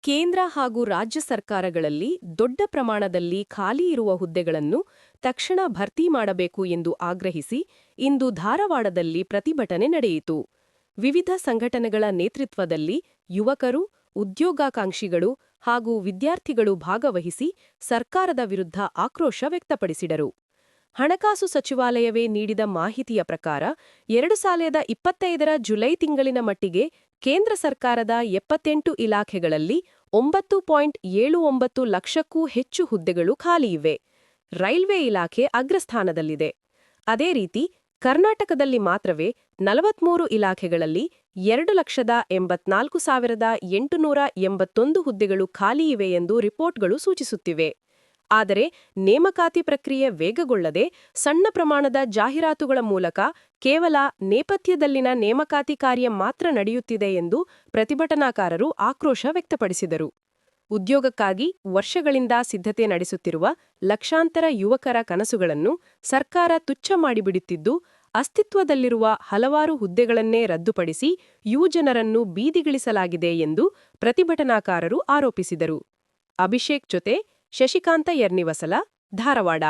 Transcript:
ಕೇಂದ್ರ ಹಾಗೂ ರಾಜ್ಯ ಸರ್ಕಾರಗಳಲ್ಲಿ ದೊಡ್ಡ ಪ್ರಮಾಣದಲ್ಲಿ ಖಾಲಿ ಇರುವ ಹುದ್ದೆಗಳನ್ನು ತಕ್ಷಣ ಭರ್ತಿ ಮಾಡಬೇಕು ಎಂದು ಆಗ್ರಹಿಸಿ ಇಂದು ಧಾರವಾಡದಲ್ಲಿ ಪ್ರತಿಭಟನೆ ನಡೆಯಿತು. ವಿವಿಧ ಸಂಘಟನೆಗಳ ನೇತೃತ್ವದಲ್ಲಿ ಯುವಕರು, ಉದ್ಯೋಗಾಕಾಂಕ್ಷಿಗಳು ಹಾಗೂ ವಿದ್ಯಾರ್ಥಿಗಳು ಭಾಗವಹಿಸಿ ಸರ್ಕಾರದ ವಿರುದ್ಧ ಆಕ್ರೋಶ ವ್ಯಕ್ತಪಡಿಸಿದರು. ಹಣಕಾಸು ಸಚಿವಾಲಯವೇ ನೀಡಿದ ಮಾಹಿತಿಯ ಪ್ರಕಾರ 2025ರ ಜುಲೈ ತಿಂಗಳಿನ ಮಟ್ಟಿಗೆ ಕೇಂದ್ರ ಸರ್ಕಾರದ 78 ಇಲಾಖೆಗಳಲ್ಲಿ 9.79 ಲಕ್ಷಕ್ಕೂ ಹೆಚ್ಚು ಹುದ್ದೆಗಳು ಖಾಲಿಯಿವೆ. ರೈಲ್ವೆ ಇಲಾಖೆ ಅಗ್ರಸ್ಥಾನದಲ್ಲಿದೆ. ಅದೇ ರೀತಿ ಕರ್ನಾಟಕದಲ್ಲಿ ಮಾತ್ರವೇ 43 ಇಲಾಖೆಗಳಲ್ಲಿ 2,84,881 ಹುದ್ದೆಗಳು ಖಾಲಿಯಿವೆ ಎಂದು ರಿಪೋರ್ಟ್ಗಳು ಸೂಚಿಸುತ್ತಿವೆ. ಆದರೆ ನೇಮಕಾತಿ ಪ್ರಕ್ರಿಯೆ ವೇಗಗೊಳ್ಳದೆ ಸಣ್ಣ ಪ್ರಮಾಣದ ಜಾಹೀರಾತುಗಳ ಮೂಲಕ ಕೇವಲ ನೇಪಥ್ಯದಲ್ಲಿನ ನೇಮಕಾತಿ ಕಾರ್ಯ ಮಾತ್ರ ನಡೆಯುತ್ತಿದೆ ಎಂದು ಪ್ರತಿಭಟನಾಕಾರರು ಆಕ್ರೋಶ ವ್ಯಕ್ತಪಡಿಸಿದರು. ಉದ್ಯೋಗಕ್ಕಾಗಿ ವರ್ಷಗಳಿಂದ ಸಿದ್ಧತೆ ನಡೆಸುತ್ತಿರುವ ಲಕ್ಷಾಂತರ ಯುವಕರ ಕನಸುಗಳನ್ನು ಸರ್ಕಾರ ತುಚ್ಛ ಮಾಡಿಬಿಡುತ್ತಿದ್ದು, ಅಸ್ತಿತ್ವದಲ್ಲಿರುವ ಹಲವಾರು ಹುದ್ದೆಗಳನ್ನೇ ರದ್ದುಪಡಿಸಿ ಯುವಜನರನ್ನು ಬೀದಿಗಿಳಿಸಲಾಗಿದೆ ಎಂದು ಪ್ರತಿಭಟನಾಕಾರರು ಆರೋಪಿಸಿದರು. ಅಭಿಷೇಕ್ ಜೊತೆ ಶಶಿಕಾಂತ ಯರ್ನಿವಸಲ, ಧಾರವಾಡ.